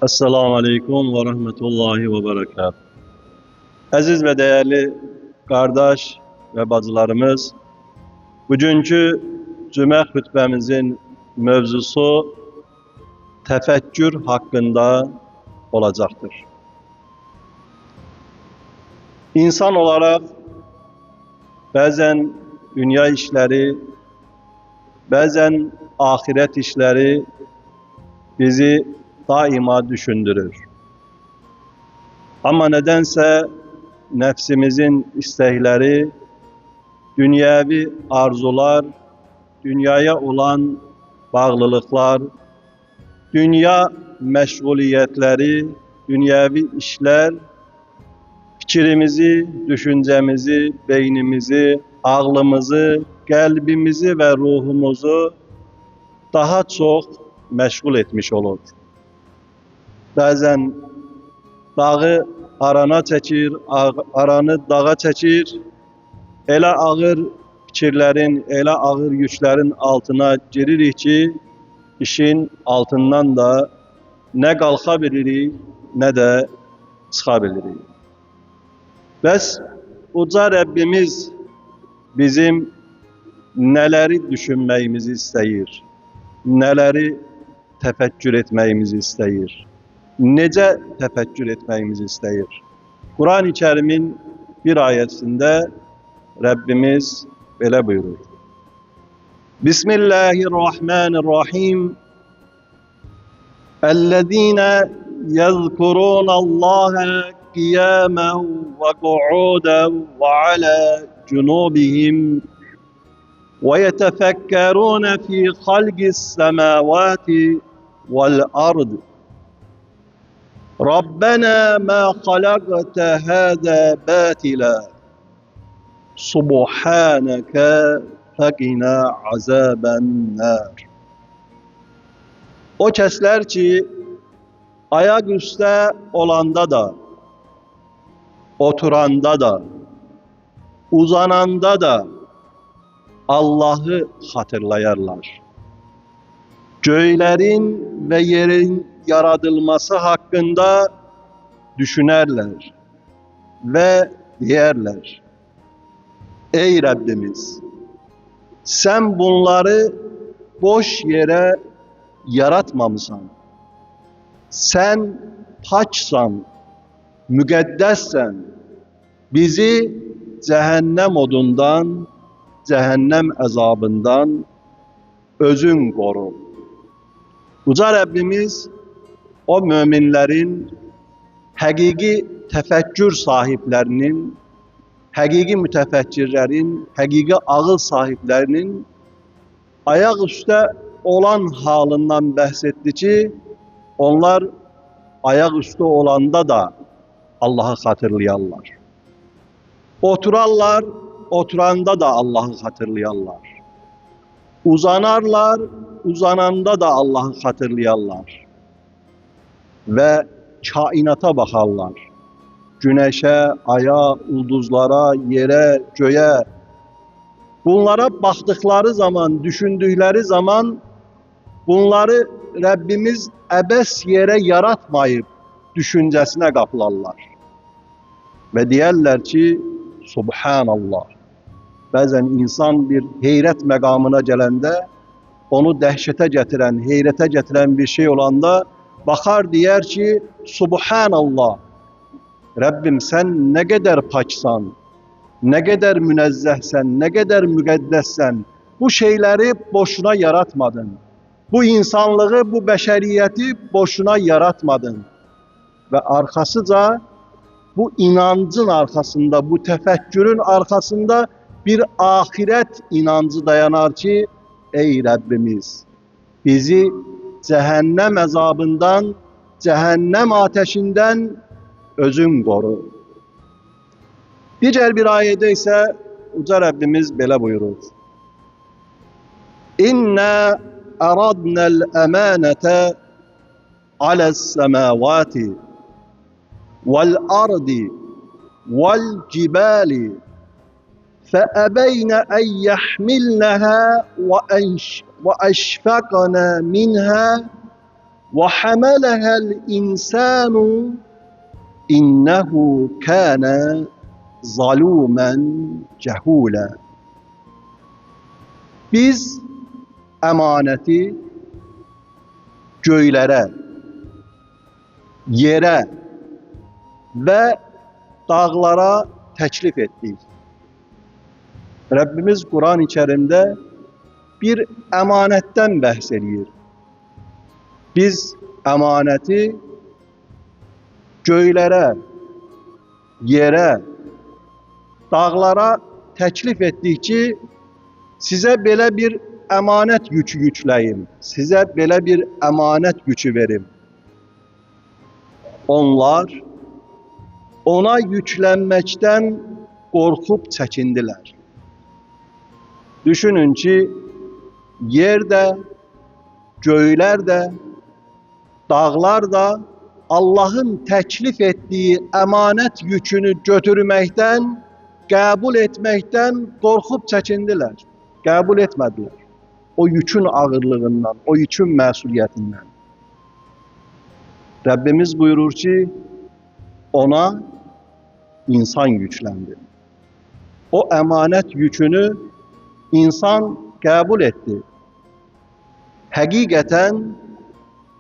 Esselamu Aleyküm ve Rahmetullahi ve Berekatuhu. Aziz ve değerli kardeş ve bacılarımız, bugünkü cümə hutbemizin mevzusu tefekkür hakkında olacaktır. İnsan olarak bazen dünya işleri, bazen ahiret işleri bizi daima düşündürür. Ama nedense nefsimizin istekleri, dünyevi arzular, dünyaya olan bağlılıklar, dünya meşguliyetleri, dünyevi işler, fikrimizi, düşüncemizi, beynimizi, ağlımızı, kalbimizi ve ruhumuzu daha çok meşgul etmiş olur. Bazen dağı arana çekir, aranı dağa çekir, elə ağır fikirlerin, elə ağır yüklerin altına giririk ki, işin altından da ne kalka bilirik, ne de çıka bilirik. Bəs uca Rabbimiz bizim neleri düşünməyimizi istəyir, neleri tefekkür etməyimizi istəyir, necə tefekkür etməyimizi istəyir. Kur'an-ı Kerim'in bir ayetinde Rabbimiz böyle buyurur. Bismillahirrahmanirrahim. Ellezine yezkurunallaha qiyamen ve qu'uden ve ala cunubihim ve yetefekkerun fi halqis semavati vel ard. Rabbena ma halakte hâzâ bâtilâ. Subhaneke fekina azaben nar. O kəslər ki, ayak üstə olanda da, oturanda da, uzananda da Allah'ı hatırlayarlar. Göylerin ve yerin yaratılması hakkında düşünerler ve diyerler: Ey Rabbimiz, sen bunları boş yere yaratmamışsan. Sen paksan, müqəddəssən. Bizi cehennem odundan, cehennem azabından özün koru. Uca Rabbimiz o müminlerin, hakiki tefekkür sahiplerinin, hakiki mütefekkirlerin, hakiki ağıl sahiplerinin ayak üstte olan halinden bahsetti ki, onlar ayak üstü olanda da Allah'ı hatırlayarlar. Oturarlar, oturanda da Allah'ı hatırlayarlar. Uzanarlar, uzananda da Allah'ı hatırlayarlar. Ve kainata bakarlar. Güneşe, aya, ulduzlara, yere, göğe. Bunlara baktıkları zaman, düşündükleri zaman bunları Rabbimiz ebes yere yaratmayıp düşüncesine kapılarlar. Ve diyerler ki, Subhanallah. Bazen insan bir heyret megamına gelende, onu dehşete getiren, heyrete getiren bir şey olanda bakar diyer ki, Subhanallah. Rabbim sen ne kadar paksan, ne kadar münezzehsen, ne kadar müqəddəssən. Bu şeyleri boşuna yaratmadın. Bu insanlığı, bu beşeriyeti boşuna yaratmadın. Ve arkasıca bu inancın arkasında, bu tefekkürün arkasında bir ahiret inancı dayanar ki, ey Rabbimiz bizi cehennem azabından, cehennem ateşinden özün koru. Diğer bir ayette ise Uca Rabbimiz böyle buyurur. İnna aradna'l emanete ale's semavati vel ardi vel cibali فَأَبَيْنَ اَنْ يَحْمِلْنَهَا وَأَشْفَقْنَا مِنْهَا وَحَمَلَهَا الْاِنْسَانُ اِنَّهُ كَانَ ظَلُومًا جَهُولًا. Biz emaneti göylere, yere ve dağlara teklif ettik. Rabbimiz Kur'an-ı Kerim'de bir emanetten bahsediyor. Biz emaneti göylere, yere, dağlara teklif ettik ki size belə bir emanet yükü yükləyim, size belə bir emanet yükü verim. Onlar ona yüklənməkdən qorxub çəkindiler. Düşünün ki, yer de, göyler de, dağlar da Allah'ın teklif ettiği emanet yükünü götürməkdən, qəbul etməkdən qorxub çəkindiler. Qəbul etmediler. O yükün ağırlığından, o yükün məsuliyyətindən. Rabbimiz buyurur ki, ona insan yüklendi. O emanet yükünü insan qəbul etdi. Həqiqətən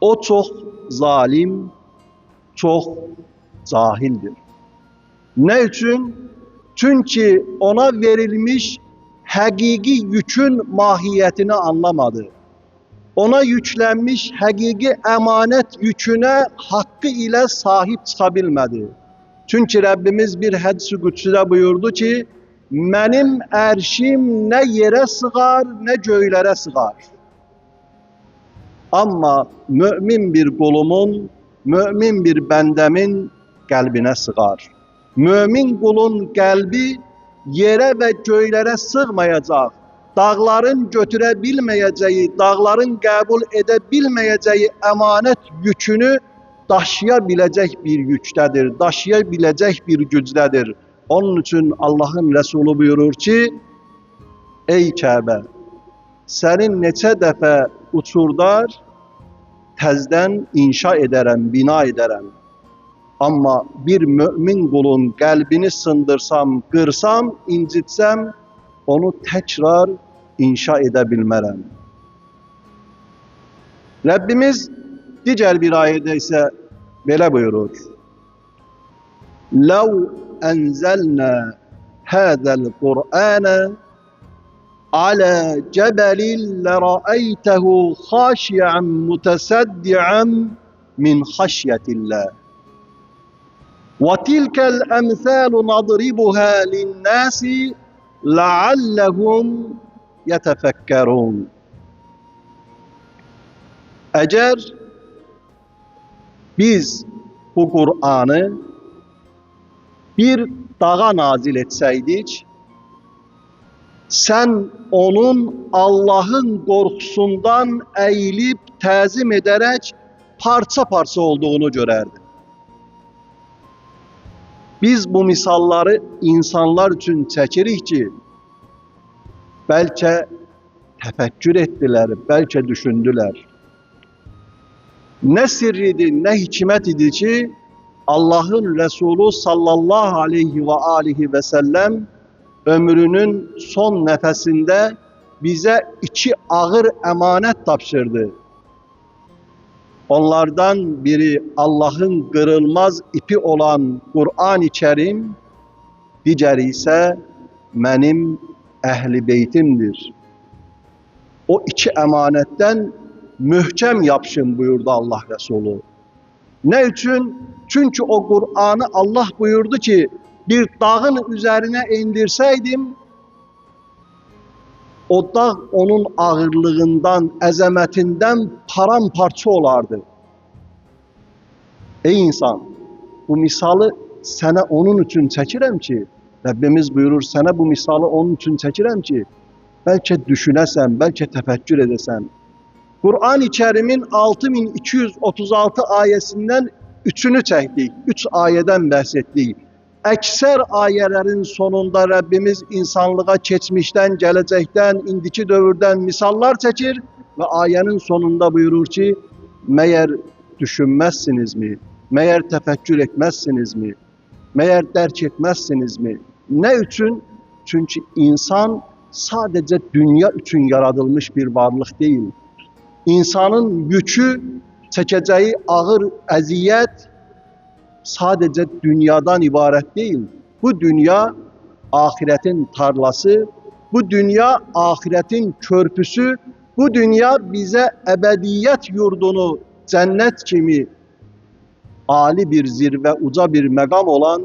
o çox zalim, çox cahildir. Ne için? Çünkü ona verilmiş hakiki yükün mahiyetini anlamadı. Ona yüklenmiş hakiki emanet yüküne hakkı ile sahip çıkabilmedi. Çünkü Rabbimiz bir hadis-i kutsuda buyurdu ki, benim erşim ne yere sığar ne göylere sığar. Ama mümin bir kulumun, mümin bir bendemin kalbine sığar. Mümin kulun kalbi yere ve göylere sığmayacak. Dağların götürebilmeyeceği, dağların kabul edebilmeyeceği emanet yükünü taşıyabilecek bir yüktedir, taşıyabilecek bir gücdedir. Onun için Allah'ın Resulü buyurur ki, ey Kabe, senin neçə dəfə uçurdar, təzdən inşa ederim, bina ederim. Ama bir mümin kulun kalbini sındırsam, kırsam, incitsem, onu tekrar inşa edebilmərəm. Rabbimiz diğer bir ayette ise böyle buyurur. لَوْ أَنْزَلْنَا هَذَا الْقُرْآنَ عَلَى جَبَلٍ لَرَأَيْتَهُ خَاشِعًا مُتَصَدِّعًا مِنْ خَشْيَةِ اللّٰهِ وَتِلْكَ الْأَمْثَالُ نَضْرِبُهَا لِلنَّاسِ لَعَلَّهُمْ يَتَفَكَّرُونَ. Eğer biz bu Kur'an'ı bir dağa nazil etseydik, sen onun Allah'ın korkusundan eğilip tazim ederek parça parça olduğunu görerdin. Biz bu misalları insanlar için çekirik ki, belki tefekkür ettiler, belki düşündüler. Ne sirriydi, ne hikmet idi ki, Allah'ın Resulü sallallahu aleyhi ve aleyhi ve sellem ömrünün son nefesinde bize iki ağır emanet tapşırdı. Onlardan biri Allah'ın kırılmaz ipi olan Kur'an-ı Kerim, diğeri ise benim ehli beytimdir. O iki emanetten mühkem yapışın buyurdu Allah Resulü. Ne için? Çünkü o Kur'an'ı Allah buyurdu ki bir dağın üzerine indirseydim, o dağ onun ağırlığından, ezemetinden paramparça olardı. Ey insan, bu misalı sana onun için çekirəm ki, Rabbimiz buyurur, sana bu misalı onun için çekirəm ki, belki düşünesen, belki tefekkür edesen. Kur'an-ı Kerim'in 6236 ayesinden 3'ünü çektik, 3 ayeden bahsettik. Ekser ayelerin sonunda Rabbimiz insanlığa geçmişten, gelecekten, indiki dövrden misallar çekir ve ayenin sonunda buyurur ki, meğer düşünmezsiniz mi? Meğer tefekkür etmezsiniz mi? Meğer derk etmezsiniz mi? Ne için? Çünkü insan sadece dünya için yaratılmış bir varlık değil. İnsanın yükü, çekeceği ağır eziyet sadece dünyadan ibaret değil. Bu dünya ahiretin tarlası, bu dünya ahiretin körpüsü, bu dünya bize ebediyet yurdunu cennet kimi âli bir zirve, uca bir megam olan,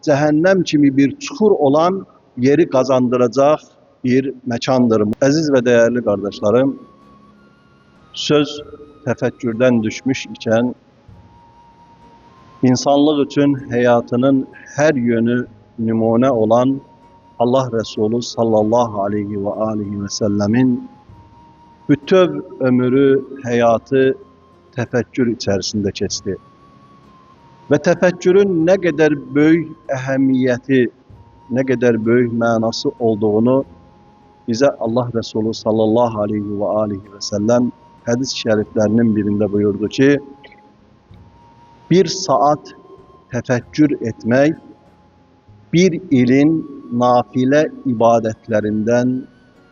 cehennem kimi bir çukur olan yeri kazandıracak bir mekandır. Aziz ve değerli kardeşlerim, söz tefekkürden düşmüş iken, insanlık için hayatının her yönü numune olan Allah Resulü sallallahu aleyhi ve sellemin bütün ömrü, hayatı tefekkür içerisinde geçti. Ve tefekkürün ne kadar büyük ehemmiyeti, ne kadar büyük manası olduğunu bize Allah Resulü sallallahu aleyhi ve sellem hadis-i şeriflerinin birinde buyurdu ki, bir saat tefekkür etmek, bir ilin nafile ibadetlerinden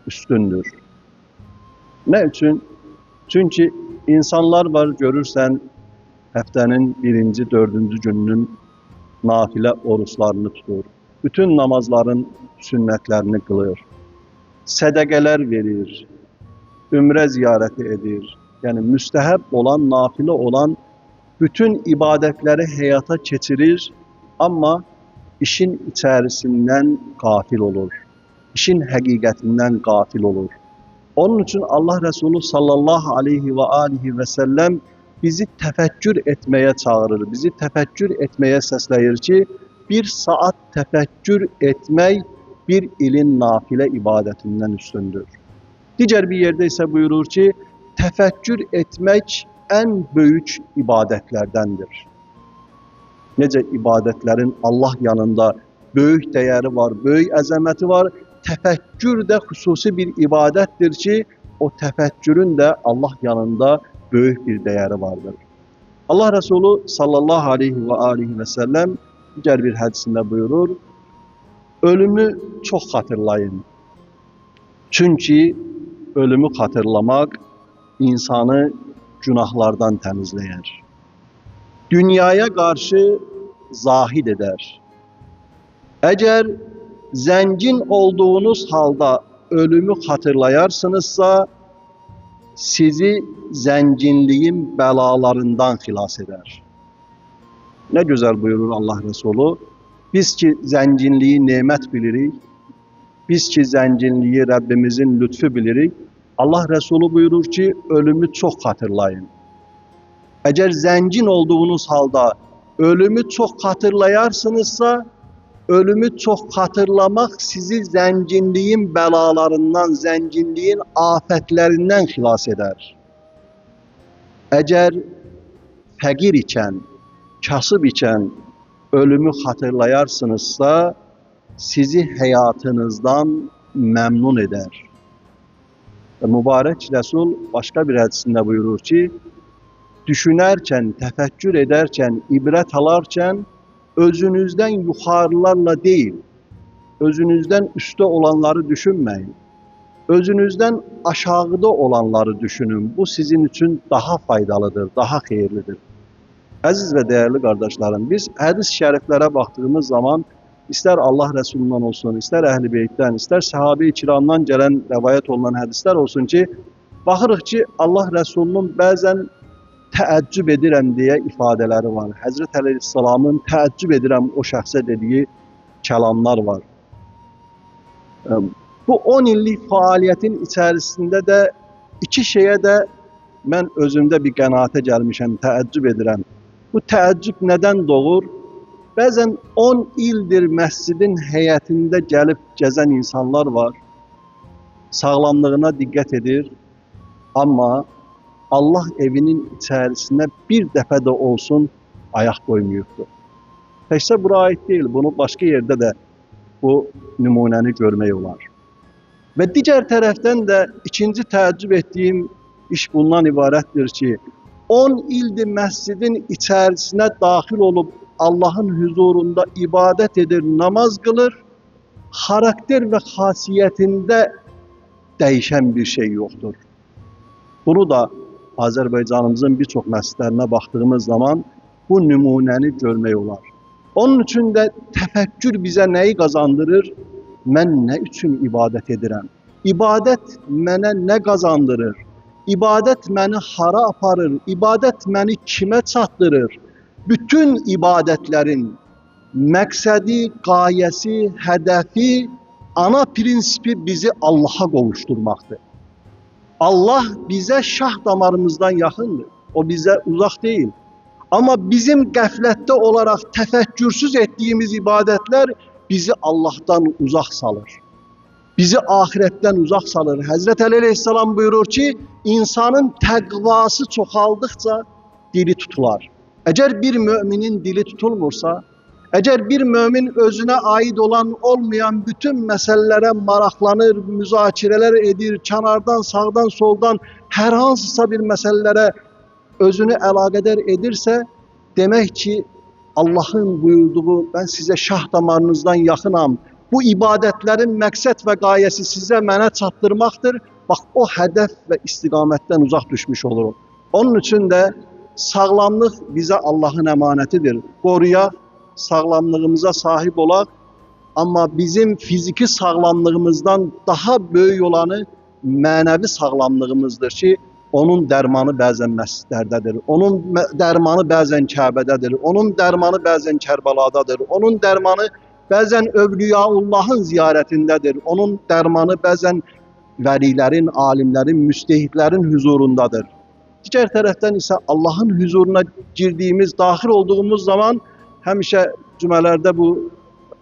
üstündür. Ne için? Çünkü insanlar var, görürsen haftanın birinci, dördüncü gününün nafile oruçlarını tutur. Bütün namazların sünnetlerini kılır. Sedekeler verir. Ümre ziyareti edir. Yani müstehep olan, nafile olan bütün ibadetleri hayata geçirir ama işin içerisinden gafil olur. İşin hakikatinden gafil olur. Onun için Allah Resulü sallallahu aleyhi ve sellem bizi tefekkür etmeye çağırır. Bizi tefekkür etmeye sesleyir ki bir saat tefekkür etmek bir ilin nafile ibadetinden üstündür. Diğer bir yerde ise buyurur ki tefekkür etmek en büyük ibadetlerdendir. Nece ibadetlerin Allah yanında büyük değeri var, büyük azameti var. Tefekkür de hususi bir ibadettir ki o tefekkürün de Allah yanında büyük bir değeri vardır. Allah Resulü sallallahu aleyhi ve sellem diğer bir hadisinde buyurur, ölümü çok hatırlayın. Çünkü ölümü hatırlamak insanı günahlardan temizler. Dünyaya karşı zahid eder. Eğer zengin olduğunuz halde ölümü hatırlayarsınızsa, sizi zenginliğin belalarından xilas eder. Ne güzel buyurur Allah Resulü. Biz ki zenginliği nimet bilirik, biz ki zenginliği Rabbimizin lütfu bilirik, Allah Resulü buyurur ki ölümü çok hatırlayın. Eğer zengin olduğunuz halde ölümü çok hatırlayarsınızsa, ölümü çok hatırlamak sizi zenginliğin belalarından, zenginliğin afetlerinden xilas eder. Eğer fakir iken, kasıb iken ölümü hatırlayarsınızsa, sizi hayatınızdan memnun eder. Mübarek Resul başka bir hadisinde buyurur ki, düşünərkən, tefekkür ederken, ibret alarken, özünüzden yukarılarla değil, özünüzden üstte olanları düşünmeyin. Özünüzden aşağıda olanları düşünün. Bu sizin için daha faydalıdır, daha hayırlıdır. Aziz ve değerli kardeşlerim, biz hadis-i şeriflere baktığımız zaman, ister Allah Resulü'nden olsun, ister Ehl-i Beyt'ten, ister sahabe-i kiramdan gelen rivayet olunan hadisler olsun ki, baxırıq ki, Allah Resulü'nün bazen təəccüb edirəm deyə ifadeləri var. Həzrət Əleyhisselamın təəccüb edirəm o şəxsə dediyi kəlamlar var. Bu 10 illik fəaliyyətin içərisində də iki şeyə də mən özümdə bir qənaətə gəlmişəm, təəccüb edirəm. Bu təəccüb nədən doğur? Bəzən 10 ildir məscidin həyətində gəlib gəzən insanlar var. Sağlamlığına diqqət edir, amma Allah evinin içerisine bir dəfə də olsun ayaq qoymayıbdır. Təkcə bura ait değil, bunu başka yerde de bu nümunəni görmək olar. Ve diğer taraftan da ikinci təəccüb ettiğim iş bundan ibarətdir ki, 10 ildir mescidin içerisine dahil olup Allah'ın huzurunda ibadet edir, namaz kılır. Karakter ve hasiyetinde değişen bir şey yoktur. Bunu da Azerbaycanımızın birçok mescidlerine baktığımız zaman bu numunəni görmək olar. Onun üçün də təfəkkür bizə nəyi qazandırır? Mən nə üçün ibadət edirəm? İbadət mənə nə qazandırır? İbadət məni hara aparır? İbadət məni kimə çatdırır? Bütün ibadətlərin məqsədi, qayəsi, hədəfi, ana prinsipi bizi Allah'a qovuşturmaqdır. Allah bize şah damarımızdan yakındır. O bize uzak değil. Ama bizim qəflətdə olarak tefekkürsüz ettiğimiz ibadetler bizi Allah'tan uzak salır. Bizi ahiretten uzak salır. Hazreti Ali Aleyhisselam buyurur ki, insanın təqvası çoxaldıkça dili tutular. Eğer bir müminin dili tutulmursa, eğer bir mümin özüne ait olan olmayan bütün meselelere maraklanır, müzakireler edir, kenardan, sağdan, soldan her hansısa bir meselelere özünü əlaqədar edirse, demek ki Allah'ın buyurduğu ben size şah damarınızdan yakınam, bu ibadetlerin məqsəd ve gayesi size mənə çatdırmaqdır. Bak o hedef ve istikametten uzak düşmüş olur. Onun için de sağlamlık bize Allah'ın emanetidir. Qoruyaq, sağlamlığımıza sahip olaq, amma bizim fiziki sağlamlığımızdan daha böyük olanı mənəvi sağlamlığımızdır ki, onun dərmanı bəzən məscidlərdədir, onun dərmanı bəzən Kəbədədir, onun dərmanı bəzən Kərbəladadır, onun dərmanı bəzən Övliyaullahın ziyarətindədir, onun dərmanı bəzən vəlilərin, alimlərin, müstehidlərin huzurundadır. Digər tərəfdən isə Allahın huzuruna girdiyimiz, daxil olduğumuz zaman həmişə cümələrdə bu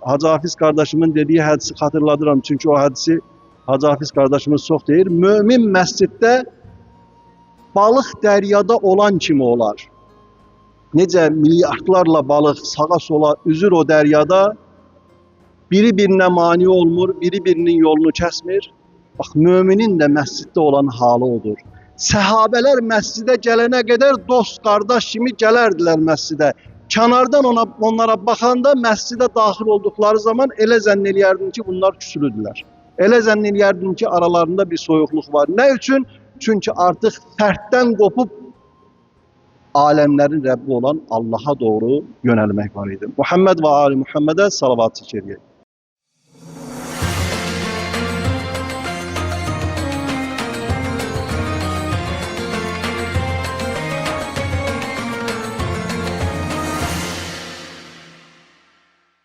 Hacı Hafiz kardeşimin dediği hədisi xatırladıram. Çünki o hədisi Hacı Hafiz kardeşimiz çox deyir. Mömin məsciddə balıq dəryada olan kimi olar. Necə milyardlarla balıq sağa sola üzür o dəryada, biri birinə mani olmur, biri birinin yolunu kəsmir. Bax, müminin də məsciddə olan halı odur. Səhabələr məscidə gələnə qədər dost, qardaş kimi gələrdilər məscidə. Kənardan onlara baxanda məscidə daxil olduqları zaman elə zənn eləyərdin ki, bunlar küsülüdülər. Elə zənn eləyərdin ki, aralarında bir soyuqluq var. Nə üçün? Çünki artıq fərddən qopub aləmlərin Rəbbi olan Allaha doğru yönəlmək var idi. Muhammed və Ali Muhammedə salavat çəkir.